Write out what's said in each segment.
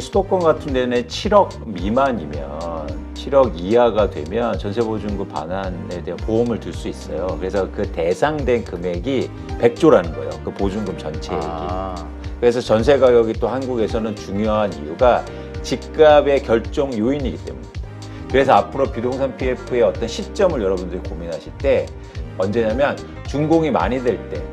수도권 같은 데는 7억 미만이면 7억 이하가 되면 전세보증금 반환에 대한 보험을 들 수 있어요. 그래서 그 대상된 금액이 100조라는 거예요. 그 보증금 전체액이. 그래서 전세 가격이 또 한국에서는 중요한 이유가 집값의 결정 요인이기 때문입니다. 그래서 앞으로 부동산 PF의 어떤 시점을 여러분들이 고민하실 때 언제냐면 준공이 많이 될 때.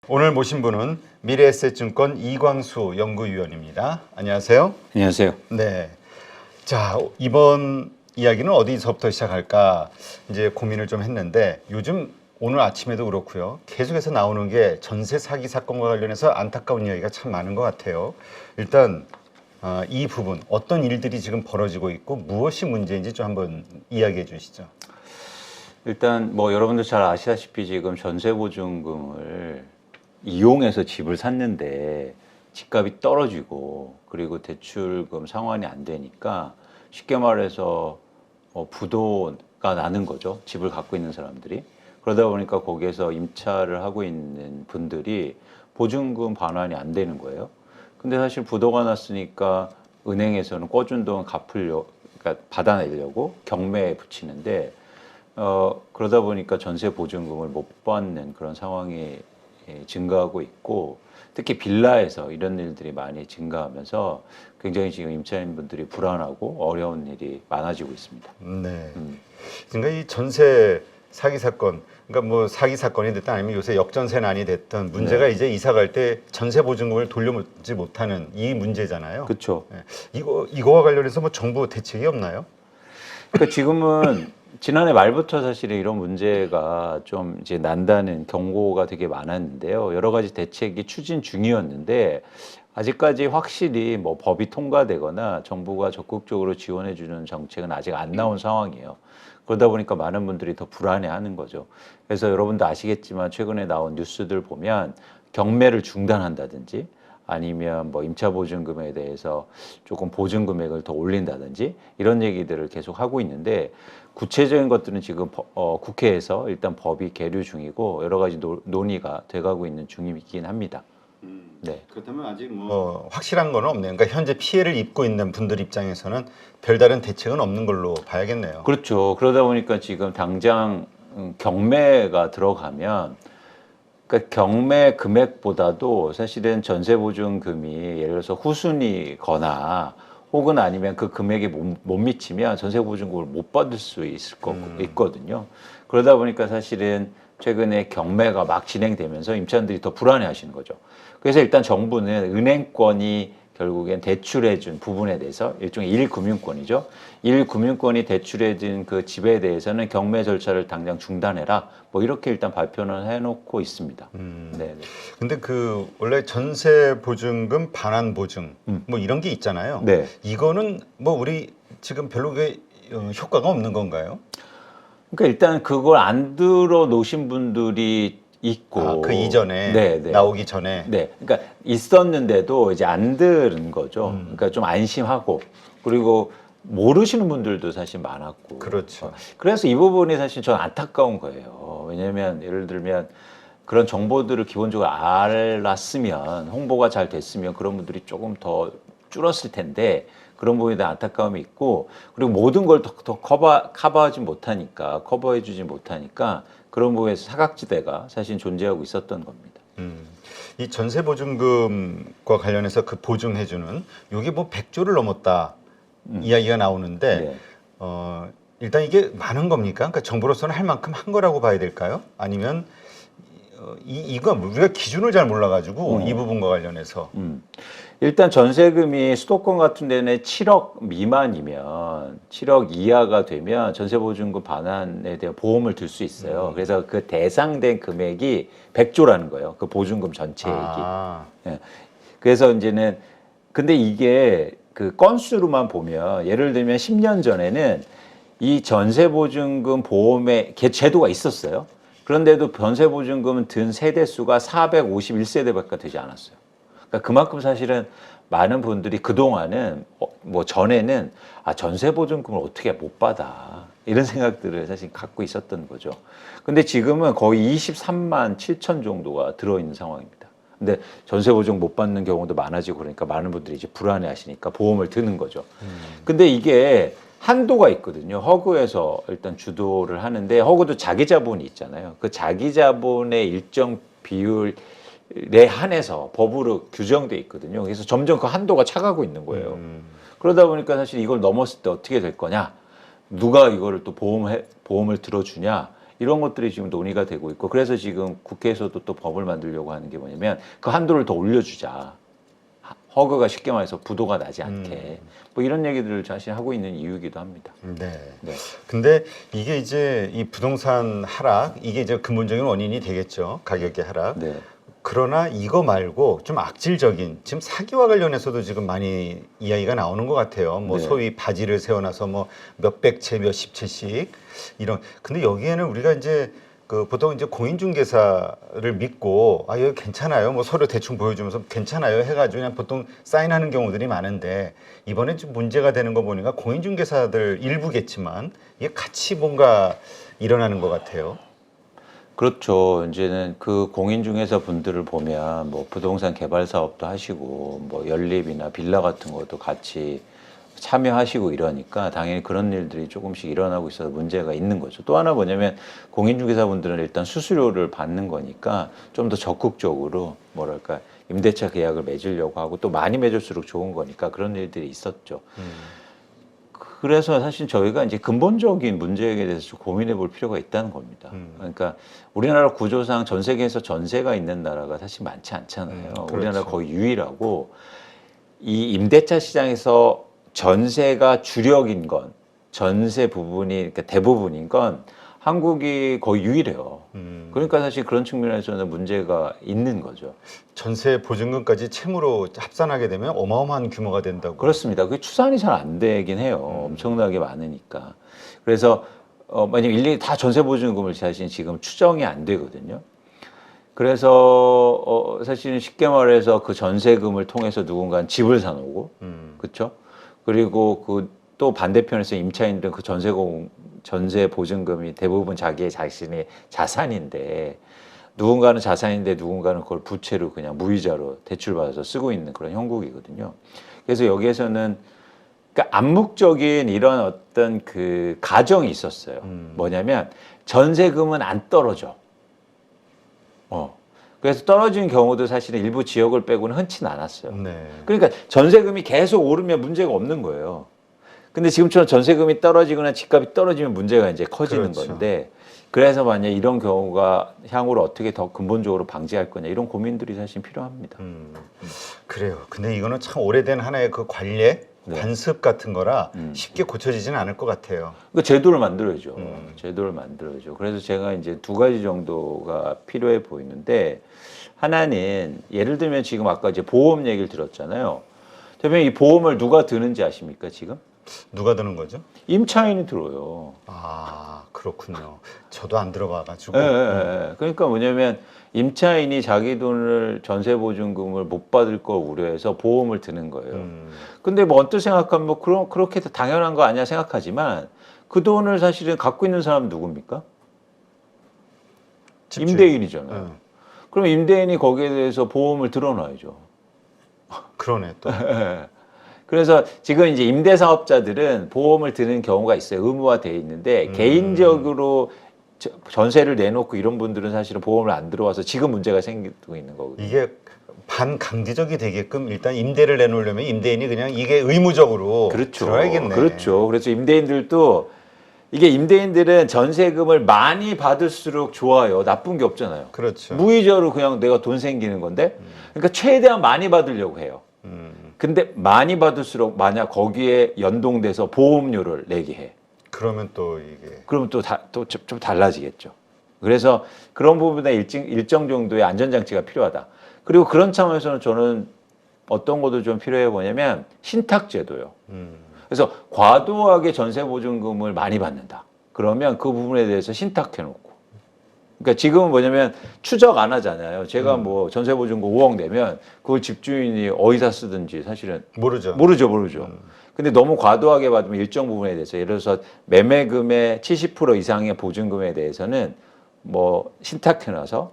오늘 모신 분은 미래에셋증권 이광수 연구위원입니다. 안녕하세요. 안녕하세요. 네. 자, 이번 이야기는 어디서부터 시작할까 이제 고민을 좀 했는데 요즘 오늘 아침에도 그렇고요. 계속해서 나오는 게 전세 사기 사건과 관련해서 안타까운 이야기가 참 많은 것 같아요. 일단 이 부분 어떤 일들이 지금 벌어지고 있고 무엇이 문제인지 좀 한번 이야기해 주시죠. 일단 뭐 여러분들 잘 아시다시피 지금 전세보증금을 이용해서 집을 샀는데 집값이 떨어지고 그리고 대출금 상환이 안 되니까 쉽게 말해서 부도가 나는 거죠. 집을 갖고 있는 사람들이. 그러다 보니까 거기에서 임차를 하고 있는 분들이 보증금 반환이 안 되는 거예요. 근데 사실 부도가 났으니까 은행에서는 꿔준 돈 그러니까 받아내려고 경매에 붙이는데 그러다 보니까 전세 보증금을 못 받는 그런 상황이 증가하고 있고 특히 빌라에서 이런 일들이 많이 증가하면서 굉장히 지금 임차인분들이 불안하고 어려운 일이 많아지고 있습니다. 네. 그러니까 이 전세 사기 사건, 그러니까 뭐 사기 사건이 됐든 아니면 요새 역전세난이 됐든 문제가 이제 이사 갈 때 전세 보증금을 돌려주지 못하는 이 문제잖아요. 그렇죠. 네. 이거와 관련해서 뭐 정부 대책이 없나요? 그러니까 지금은 지난해 말부터 사실 이런 문제가 좀 이제 난다는 경고가 되게 많았는데요. 여러 가지 대책이 추진 중이었는데 아직까지 확실히 뭐 법이 통과되거나 정부가 적극적으로 지원해 주는 정책은 아직 안 나온 상황이에요. 그러다 보니까 많은 분들이 더 불안해하는 거죠. 그래서 여러분도 아시겠지만 최근에 나온 뉴스들 보면 경매를 중단한다든지 아니면 뭐 임차보증금에 대해서 조금 보증금액을 더 올린다든지 이런 얘기들을 계속 하고 있는데 구체적인 것들은 지금 국회에서 일단 법이 계류 중이고 여러 가지 논의가 돼가고 있는 중이긴 합니다. 네. 그렇다면 아직 뭐 확실한 건 없네요. 그러니까 현재 피해를 입고 있는 분들 입장에서는 별다른 대책은 없는 걸로 봐야겠네요. 그렇죠. 그러다 보니까 지금 당장 경매가 들어가면 그러니까 경매 금액보다도 사실은 전세보증금이 예를 들어서 후순위거나 혹은 아니면 그 금액이 못 미치면 전세보증금을 못 받을 수 있거든요. 그러다 보니까 사실은 최근에 경매가 막 진행되면서 임차인들이 더 불안해 하시는 거죠. 그래서 일단 정부는 은행권이 결국엔 대출해준 부분에 대해서 일종의 1금융권이죠. 1금융권이 대출해준 그 집에 대해서는 경매 절차를 당장 중단해라. 뭐 이렇게 일단 발표는 해놓고 있습니다. 네. 근데 그 원래 전세 보증금 반환 보증 뭐 이런 게 있잖아요. 네. 이거는 뭐 우리 지금 별로 효과가 없는 건가요? 그러니까 일단 그걸 안 들어 놓으신 분들이 있고 그 이전에 네. 나오기 전에 네, 그러니까 있었는데도 이제 안 들은 거죠. 그러니까 좀 안심하고 그리고 모르시는 분들도 사실 많았고. 그렇죠. 그래서 이 부분이 사실 저는 안타까운 거예요. 왜냐하면 예를 들면 그런 정보들을 기본적으로 알았으면 홍보가 잘 됐으면 그런 분들이 조금 더 줄었을 텐데 그런 부분에 대한 안타까움이 있고 그리고 모든 걸 더 커버하지 못하니까 커버해주지 못하니까 그런 부분에서 사각지대가 사실 존재하고 있었던 겁니다. 이 전세 보증금과 관련해서 그 보증해주는 이게 뭐 100조를 넘었다 이야기가 나오는데 네. 일단 이게 많은 겁니까? 그러니까 정부로서는 할 만큼 한 거라고 봐야 될까요? 아니면 이거 우리가 기준을 잘 몰라가지고 이 부분과 관련해서 일단 전세금이 수도권 같은 데는 7억 미만이면 7억 이하가 되면 전세보증금 반환에 대한 보험을 들 수 있어요. 그래서 그 대상된 금액이 100조라는 거예요. 그 보증금 전체액이. 예. 그래서 이제는 근데 이게 그 건수로만 보면 예를 들면 10년 전에는 이 전세보증금 보험의 제도가 있었어요. 그런데도 전세보증금은 든 세대 수가 451세대밖에 되지 않았어요. 그러니까 그만큼 사실은 많은 분들이 그동안은 뭐 전에는 전세보증금을 어떻게 못 받아. 이런 생각들을 사실 갖고 있었던 거죠. 근데 지금은 거의 23만 7천 정도가 들어있는 상황입니다. 근데 전세 보증 못 받는 경우도 많아지고 그러니까 많은 분들이 이제 불안해 하시니까 보험을 드는 거죠. 근데 이게 한도가 있거든요. 허그에서 일단 주도를 하는데 허그도 자기 자본이 있잖아요. 그 자기 자본의 일정 비율에 한해서 법으로 규정돼 있거든요. 그래서 점점 그 한도가 차가고 있는 거예요. 그러다 보니까 사실 이걸 넘었을 때 어떻게 될 거냐? 누가 이거를 또 보험을 들어주냐? 이런 것들이 지금 논의가 되고 있고 그래서 지금 국회에서도 또 법을 만들려고 하는 게 뭐냐면 그 한도를 더 올려주자. 허그가 쉽게 말해서 부도가 나지 않게 뭐 이런 얘기들을 사실 하고 있는 이유이기도 합니다. 네. 네. 근데 이게 이제 이 부동산 하락 이게 이제 근본적인 원인이 되겠죠. 가격의 하락. 네. 그러나 이거 말고 좀 악질적인 지금 사기와 관련해서도 지금 많이 이야기가 나오는 것 같아요. 뭐 네. 소위 바지를 세워놔서 뭐 몇백 채, 몇십 채씩 이런. 근데 여기에는 우리가 이제 그 보통 이제 공인중개사를 믿고 아 여기 괜찮아요. 뭐 서류 대충 보여주면서 괜찮아요 해가지고 그냥 보통 사인하는 경우들이 많은데 이번에 좀 문제가 되는 거 보니까 공인중개사들 일부겠지만 이게 같이 뭔가 일어나는 것 같아요. 그렇죠. 이제는 그 공인중개사 분들을 보면 뭐 부동산 개발 사업도 하시고 뭐 연립이나 빌라 같은 것도 같이 참여하시고 이러니까 당연히 그런 일들이 조금씩 일어나고 있어서 문제가 있는 거죠. 또 하나 뭐냐면 공인중개사 분들은 일단 수수료를 받는 거니까 좀 더 적극적으로 뭐랄까 임대차 계약을 맺으려고 하고 또 많이 맺을수록 좋은 거니까 그런 일들이 있었죠. 그래서 사실 저희가 이제 근본적인 문제에 대해서 좀 고민해 볼 필요가 있다는 겁니다. 그러니까 우리나라 구조상 전 세계에서 전세가 있는 나라가 사실 많지 않잖아요. 그렇죠. 우리나라 거의 유일하고 이 임대차 시장에서 전세가 주력인 건 전세 부분이 그러니까 대부분인 건 한국이 거의 유일해요. 그러니까 사실 그런 측면에서는 문제가 있는 거죠. 전세 보증금까지 채무로 합산하게 되면 어마어마한 규모가 된다고. 그렇습니다. 그게 추산이 잘 안 되긴 해요. 엄청나게 많으니까. 그래서 만약 일일이 다 전세 보증금을 사실 지금 추정이 안 되거든요. 그래서 사실은 쉽게 말해서 그 전세금을 통해서 누군가는 집을 사놓고, 그렇죠? 그리고 그 또 반대편에서 임차인들은 그 전세 보증금이 대부분 자기의 자신의 자산인데 누군가는 자산인데 누군가는 그걸 부채로 그냥 무이자로 대출받아서 쓰고 있는 그런 형국이거든요. 그래서 여기에서는 그러니까 암묵적인 이런 어떤 그 가정이 있었어요. 뭐냐면 전세금은 안 떨어져. 그래서 떨어진 경우도 사실은 일부 지역을 빼고는 흔치는 않았어요. 네. 그러니까 전세금이 계속 오르면 문제가 없는 거예요. 근데 지금처럼 전세금이 떨어지거나 집값이 떨어지면 문제가 이제 커지는 그렇죠. 건데 그래서 만약 이런 경우가 향후로 어떻게 더 근본적으로 방지할 거냐 이런 고민들이 사실 필요합니다. 그래요. 근데 이거는 참 오래된 하나의 그 관례, 네. 관습 같은 거라 쉽게 고쳐지지는 않을 것 같아요. 그 제도를 만들어야죠. 제도를 만들어야죠. 그래서 제가 이제 두 가지 정도가 필요해 보이는데 하나는 예를 들면 지금 아까 이제 보험 얘기를 들었잖아요. 대표님 이 보험을 누가 드는지 아십니까 지금? 누가 드는 거죠? 임차인이 들어요. 아, 그렇군요. 저도 안 들어가가지고. 예. 그러니까 뭐냐면 임차인이 자기 돈을 전세 보증금을 못 받을 걸 우려해서 보험을 드는 거예요. 근데 뭐 언뜻 생각하면 뭐 그렇게 당연한 거 아니야 생각하지만 그 돈을 사실은 갖고 있는 사람은 누굽니까? 집주인. 임대인이잖아요. 그럼 임대인이 거기에 대해서 보험을 들어놔야죠. 그러네 또. 그래서 지금 이제 임대사업자들은 보험을 드는 경우가 있어요. 의무화되어 있는데 개인적으로 전세를 내놓고 이런 분들은 사실은 보험을 안 들어와서 지금 문제가 생기고 있는 거거든요. 이게 반강제적이 되게끔 일단 임대를 내놓으려면 임대인이 그냥 이게 의무적으로 그렇죠. 들어야겠네. 그렇죠. 그래서 임대인들도 이게 임대인들은 전세금을 많이 받을수록 좋아요. 나쁜 게 없잖아요. 그렇죠. 무이자로 그냥 내가 돈 생기는 건데 그러니까 최대한 많이 받으려고 해요. 근데 많이 받을수록 만약 거기에 연동돼서 보험료를 내게 해. 그러면 또 이게 그러면 또 좀 달라지겠죠. 그래서 그런 부분에 일정 정도의 안전장치가 필요하다. 그리고 그런 차원에서는 저는 어떤 것도 좀 필요해 보냐면 신탁제도요. 그래서 과도하게 전세보증금을 많이 받는다. 그러면 그 부분에 대해서 신탁해놓고. 그러니까 지금은 뭐냐면 추적 안 하잖아요. 제가 뭐 전세보증금 5억 내면 그걸 집주인이 어디다 쓰든지 사실은 모르죠. 모르죠. 근데 너무 과도하게 받으면 일정 부분에 대해서 예를 들어서 매매금의 70% 이상의 보증금에 대해서는 뭐 신탁해놔서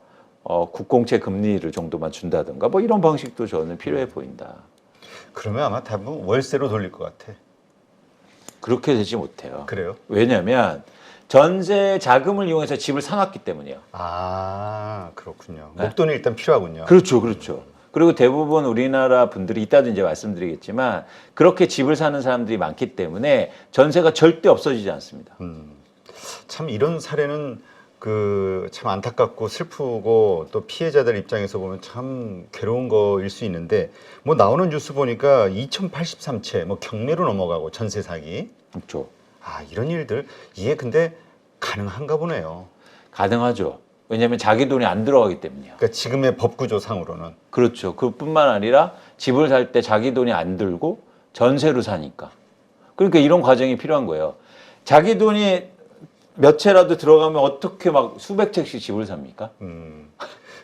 국공채 금리를 정도만 준다든가 뭐 이런 방식도 저는 필요해 보인다. 그러면 아마 대부분 월세로 돌릴 것 같아. 그렇게 되지 못해요. 그래요? 왜냐하면 전세 자금을 이용해서 집을 사놨기 때문이에요. 아, 그렇군요. 네? 목돈이 일단 필요하군요. 그렇죠, 그렇죠. 그리고 대부분 우리나라 분들이 이따도 이제 말씀드리겠지만 그렇게 집을 사는 사람들이 많기 때문에 전세가 절대 없어지지 않습니다. 참 이런 사례는 참 안타깝고 슬프고 또 피해자들 입장에서 보면 참 괴로운 거일 수 있는데 뭐 나오는 뉴스 보니까 2083채 뭐 경매로 넘어가고 전세 사기. 그렇죠. 아, 이런 일들 이게 근데 가능한가 보네요. 가능하죠. 왜냐하면 자기 돈이 안 들어가기 때문이에요. 그러니까 지금의 법 구조상으로는. 그렇죠. 그뿐만 아니라 집을 살 때 자기 돈이 안 들고 전세로 사니까. 그러니까 이런 과정이 필요한 거예요. 자기 돈이 몇 채라도 들어가면 어떻게 막 수백 채씩 집을 삽니까?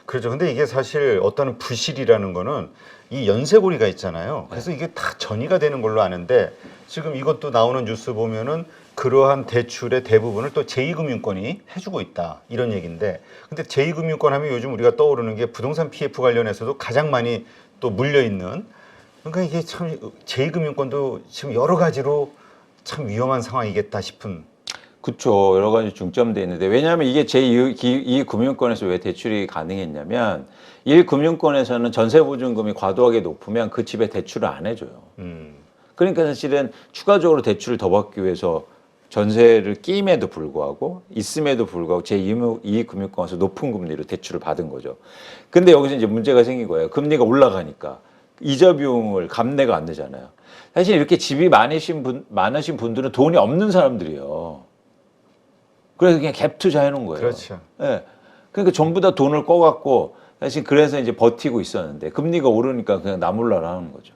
그렇죠. 근데 이게 사실 어떤 부실이라는 거는 이 연쇄고리가 있잖아요. 그래서 이게 다 전이가 되는 걸로 아는데 지금 이것도 나오는 뉴스 보면은 그러한 대출의 대부분을 또 제2금융권이 해주고 있다 이런 얘기인데 근데 제2금융권 하면 요즘 우리가 떠오르는 게 부동산 PF 관련해서도 가장 많이 또 물려 있는 그러니까 이게 참 제2금융권도 지금 여러 가지로 참 위험한 상황이겠다 싶은. 그렇죠. 여러 가지 중점돼 있는데 왜냐하면 이게 제2금융권에서 왜 대출이 가능했냐면 1금융권에서는 전세보증금이 과도하게 높으면 그 집에 대출을 안 해줘요. 그러니까 사실은 추가적으로 대출을 더 받기 위해서 전세를 끼임에도 불구하고 있음에도 불구하고 제2금융권에서 높은 금리로 대출을 받은 거죠. 근데 여기서 이제 문제가 생긴 거예요. 금리가 올라가니까 이자 비용을 감내가 안 되잖아요. 사실 이렇게 집이 많으신 분들은 돈이 없는 사람들이에요. 그래서 그냥 갭 투자해 놓은 거예요. 그렇죠. 예. 그러니까 전부 다 돈을 꺼갖고 사실 그래서 이제 버티고 있었는데 금리가 오르니까 그냥 나몰라라 하는 거죠.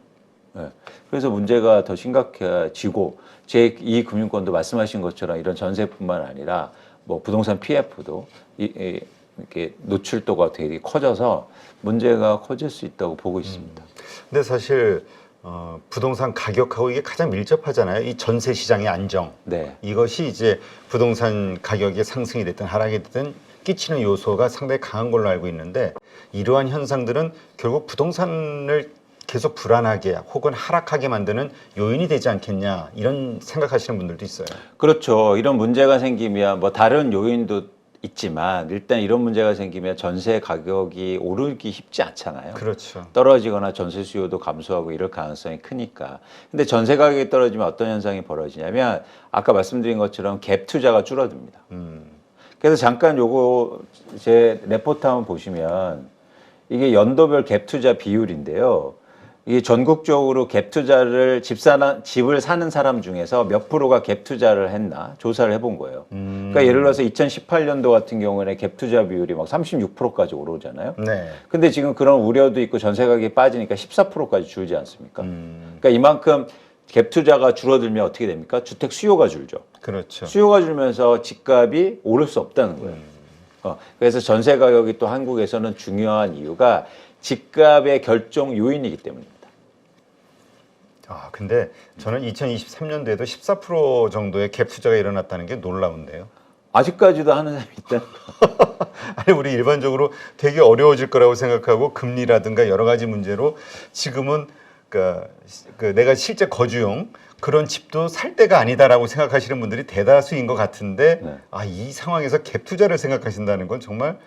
예. 그래서 문제가 더 심각해지고 제2금융권도 말씀하신 것처럼 이런 전세뿐만 아니라 뭐 부동산 PF도 이렇게 노출도가 되게 커져서 문제가 커질 수 있다고 보고 있습니다. 근데 사실 부동산 가격하고 이게 가장 밀접하잖아요. 이 전세 시장의 안정. 네. 이것이 이제 부동산 가격의 상승이 됐든 하락이 됐든 끼치는 요소가 상당히 강한 걸로 알고 있는데 이러한 현상들은 결국 부동산을 계속 불안하게 혹은 하락하게 만드는 요인이 되지 않겠냐 이런 생각하시는 분들도 있어요. 그렇죠. 이런 문제가 생기면 뭐 다른 요인도 있지만 일단 이런 문제가 생기면 전세 가격이 오르기 쉽지 않잖아요. 그렇죠. 떨어지거나 전세 수요도 감소하고 이럴 가능성이 크니까. 근데 전세 가격이 떨어지면 어떤 현상이 벌어지냐면 아까 말씀드린 것처럼 갭 투자가 줄어듭니다. 그래서 잠깐 요거 제 레포트 한번 보시면 이게 연도별 갭 투자 비율인데요. 이게 전국적으로 갭 투자를 집을 사는 사람 중에서 몇 프로가 갭 투자를 했나 조사를 해본 거예요. 그러니까 예를 들어서 2018년도 같은 경우에는 갭 투자 비율이 막 36%까지 오르잖아요. 네. 근데 지금 그런 우려도 있고 전세 가격이 빠지니까 14%까지 줄지 않습니까? 그러니까 이만큼 갭 투자가 줄어들면 어떻게 됩니까? 주택 수요가 줄죠. 그렇죠. 수요가 줄면서 집값이 오를 수 없다는 거예요. 그래서 전세 가격이 또 한국에서는 중요한 이유가 집값의 결정 요인이기 때문입니다. 아, 근데 저는 2023년도에도 14% 정도의 갭 투자가 일어났다는 게 놀라운데요. 아직까지도 하는 사람이 있다. 아니 우리 일반적으로 되게 어려워질 거라고 생각하고 금리라든가 여러 가지 문제로 지금은 그 내가 실제 거주용 그런 집도 살 때가 아니다라고 생각하시는 분들이 대다수인 것 같은데 네. 아, 이 상황에서 갭 투자를 생각하신다는 건 정말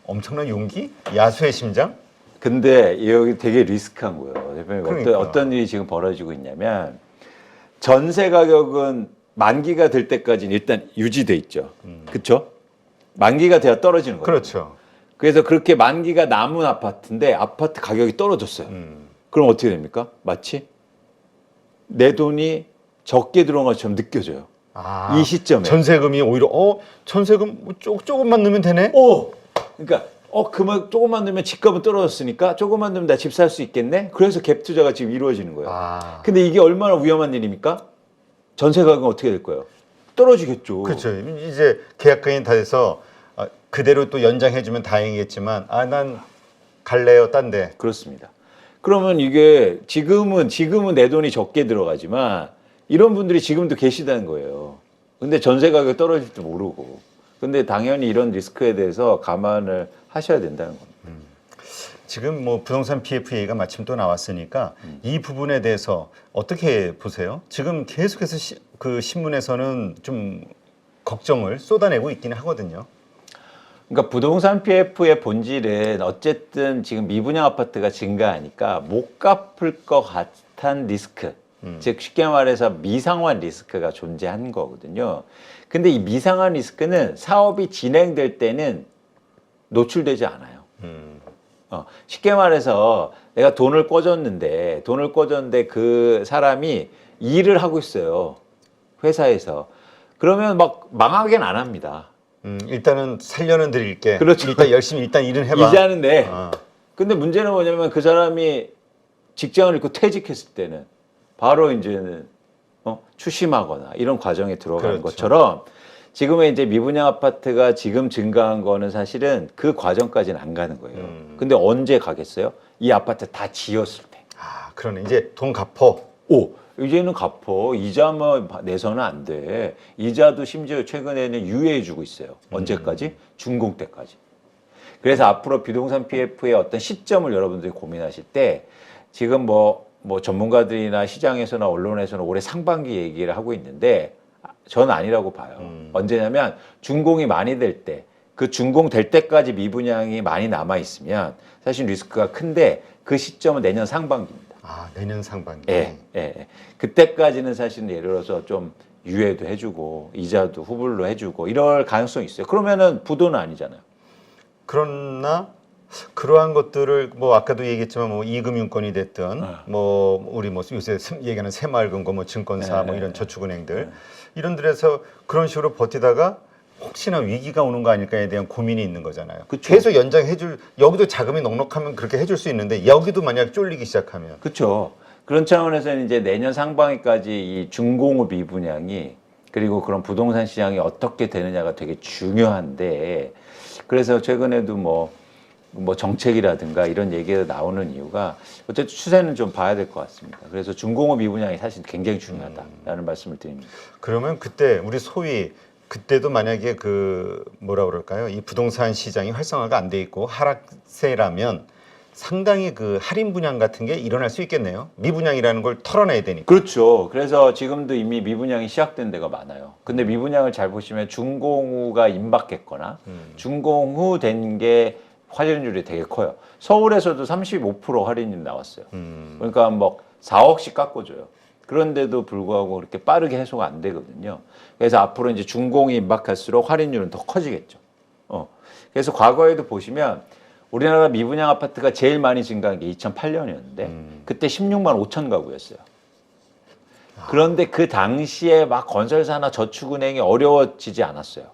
엄청난 용기, 야수의 심장. 근데 여기 되게 리스크한 거예요. 대표님 그러니까. 어떤 일이 지금 벌어지고 있냐면 전세 가격은 만기가 될 때까지는 일단 유지돼 있죠. 그렇죠? 만기가 돼야 떨어지는 거예요. 그렇죠. 그래서 그렇게 만기가 남은 아파트인데 아파트 가격이 떨어졌어요. 그럼 어떻게 됩니까? 마치 내 돈이 적게 들어온 것처럼 느껴져요. 아, 이 시점에. 전세금이 오히려 전세금 뭐 조금만 넣으면 되네. 그러니까 그만 조금만 넣으면 집값은 떨어졌으니까 조금만 넣으면 나 집 살 수 있겠네. 그래서 갭 투자가 지금 이루어지는 거예요. 아. 근데 이게 얼마나 위험한 일입니까? 전세 가격은 어떻게 될 거예요? 떨어지겠죠. 그렇죠. 이제 계약금이 다 돼서 그대로 또 연장해주면 다행이겠지만 난 갈래요, 딴 데. 그렇습니다. 그러면 이게 지금은 내 돈이 적게 들어가지만 이런 분들이 지금도 계시다는 거예요. 근데 전세 가격이 떨어질지 모르고. 근데 당연히 이런 리스크에 대해서 감안을 하셔야 된다는 겁니다. 지금 뭐 부동산 PF 얘기가 마침 또 나왔으니까 이 부분에 대해서 어떻게 보세요? 지금 계속해서 그 신문에서는 좀 걱정을 쏟아내고 있기는 하거든요. 그러니까 부동산 PF의 본질은 어쨌든 지금 미분양 아파트가 증가하니까 못 갚을 것 같은 리스크, 즉 쉽게 말해서 미상환 리스크가 존재한 거거든요. 근데 이 미상환 리스크는 사업이 진행될 때는 노출되지 않아요. 쉽게 말해서 내가 돈을 꿔줬는데 그 사람이 일을 하고 있어요. 회사에서. 그러면 막 망하게는 안 합니다. 일단은 살려는 드릴게. 그렇죠. 일단 열심히 일단 일은 해봐. 이자는 내. 어. 근데 문제는 뭐냐면 그 사람이 직장을 잃고 퇴직했을 때는 바로 이제는 추심하거나 이런 과정에 들어가는 그렇죠. 것처럼 지금의 이제 미분양 아파트가 지금 증가한 거는 사실은 그 과정까지는 안 가는 거예요. 근데 언제 가겠어요? 이 아파트 다 지었을 때. 아, 그러네. 이제 돈 갚어. 이제는 갚어. 이자 뭐 내서는 안 돼. 이자도 심지어 최근에는 유예해주고 있어요. 언제까지? 준공 때까지. 그래서 앞으로 부동산 PF의 어떤 시점을 여러분들이 고민하실 때 지금 뭐 전문가들이나 시장에서나 언론에서는 올해 상반기 얘기를 하고 있는데 저는 아니라고 봐요. 언제냐면 준공이 많이 될 때, 그 준공 될 때까지 미분양이 많이 남아 있으면 사실 리스크가 큰데 그 시점은 내년 상반기입니다. 아, 내년 상반기. 예. 그때까지는 사실은 예를 들어서 좀 유예도 해주고 이자도 후불로 해주고 이럴 가능성이 있어요. 그러면은 부도는 아니잖아요. 그러나 그러한 것들을 뭐 아까도 얘기했지만 뭐 이금융권이 됐든 뭐 우리 뭐 요새 얘기하는 새마을금고 뭐 증권사 뭐 이런 저축은행들 이런 데에서 그런 식으로 버티다가 혹시나 위기가 오는 거 아닐까에 대한 고민이 있는 거잖아요. 그쵸. 계속 연장해줄 여기도 자금이 넉넉하면 그렇게 해줄 수 있는데 여기도 만약 쫄리기 시작하면 그렇죠. 그런 차원에서는 이제 내년 상반기까지 이 중공업 미분양이 그리고 그런 부동산 시장이 어떻게 되느냐가 되게 중요한데 그래서 최근에도 뭐 정책이라든가 이런 얘기가 나오는 이유가 어쨌든 추세는 좀 봐야 될 것 같습니다. 그래서 중공업 미분양이 사실 굉장히 중요하다라는 말씀을 드립니다. 그러면 그때 우리 소위 그때도 만약에 그 뭐라 그럴까요? 이 부동산 시장이 활성화가 안 돼 있고 하락세라면 상당히 그 할인 분양 같은 게 일어날 수 있겠네요. 미분양이라는 걸 털어내야 되니까. 그렇죠. 그래서 지금도 이미 미분양이 시작된 데가 많아요. 근데 미분양을 잘 보시면 준공후가 임박했거나 준공후 된 게 할인율이 되게 커요. 서울에서도 35% 할인율이 나왔어요. 그러니까 뭐 4억씩 깎아줘요. 그런데도 불구하고 그렇게 빠르게 해소가 안 되거든요. 그래서 앞으로 이제 준공이 임박할수록 할인율은 더 커지겠죠. 그래서 과거에도 보시면 우리나라 미분양 아파트가 제일 많이 증가한 게 2008년이었는데 그때 16만 5천 가구였어요. 그런데 그 당시에 막 건설사나 저축은행이 어려워지지 않았어요.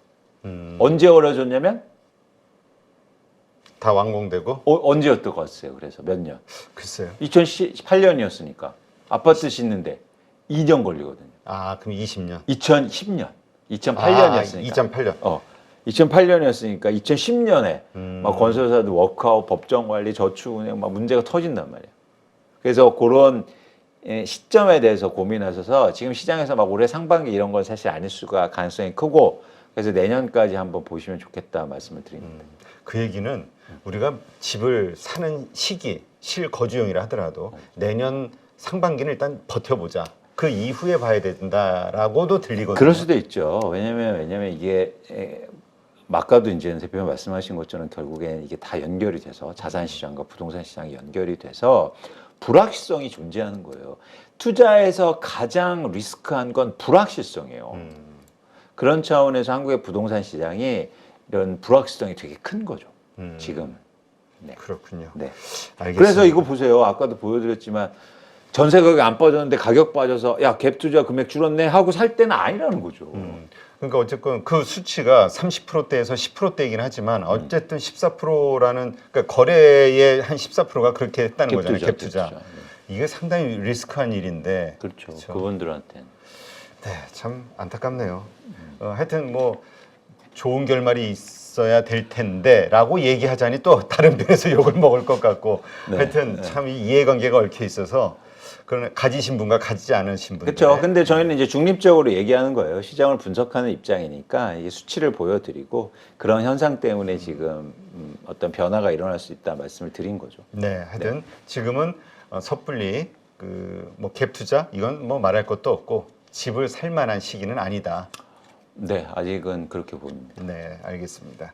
언제 어려워졌냐면 다 완공되고 언제였던 것 같아요. 그래서 몇 년? 글쎄요. 2018년이었으니까 아파트 짓는데 2년 걸리거든요. 아, 그럼 20년. 2010년. 2008년이었으니까. 2008년. 2008년이었으니까 2010년에 막 건설사도 워크아웃, 법정관리, 저축은행 막 문제가 터진단 말이에요. 그래서 그런 시점에 대해서 고민하셔서 지금 시장에서 막 올해 상반기 이런 건 사실 아닐 수가 가능성이 크고 그래서 내년까지 한번 보시면 좋겠다 말씀을 드립니다. 그 얘기는 우리가 집을 사는 시기, 실거주용이라 하더라도 내년 상반기는 일단 버텨보자. 그 이후에 봐야 된다라고도 들리거든요. 그럴 수도 있죠. 왜냐면 이게 아까도 이제 대표님 말씀하신 것처럼 결국엔 이게 다 연결이 돼서 자산 시장과 부동산 시장이 연결이 돼서 불확실성이 존재하는 거예요. 투자에서 가장 리스크한 건 불확실성이에요. 그런 차원에서 한국의 부동산 시장이 이런 불확실성이 되게 큰 거죠. 지금. 네. 그렇군요. 네. 알겠습니다. 그래서 이거 보세요. 아까도 보여드렸지만 전세 가격이 안 빠졌는데 가격 빠져서 야 갭 투자 금액 줄었네 하고 살 때는 아니라는 거죠. 그러니까 어쨌든 그 수치가 30%대에서 10%대이긴 하지만 어쨌든 14%라는 그러니까 거래의 한 14%가 그렇게 했다는 거잖아요. 갭 투자. 이게 상당히 리스크한 일인데. 그렇죠. 그렇죠. 그분들한테는. 네, 참 안타깝네요. 하여튼 뭐 좋은 결말이 있어야 될 텐데라고 얘기하자니 또 다른 편에서 욕을 먹을 것 같고 네, 하여튼 네. 참 이 이해관계가 얽혀 있어서 그런 가지신 분과 가지지 않으신 분들. 그렇죠. 근데 저희는 이제 중립적으로 얘기하는 거예요. 시장을 분석하는 입장이니까 이게 수치를 보여드리고 그런 현상 때문에 지금 어떤 변화가 일어날 수 있다 말씀을 드린 거죠. 네, 하여튼 지금은 섣불리 그 뭐 갭 투자 이건 뭐 말할 것도 없고 집을 살 만한 시기는 아니다. 네, 아직은 그렇게 보입니다. 네, 알겠습니다.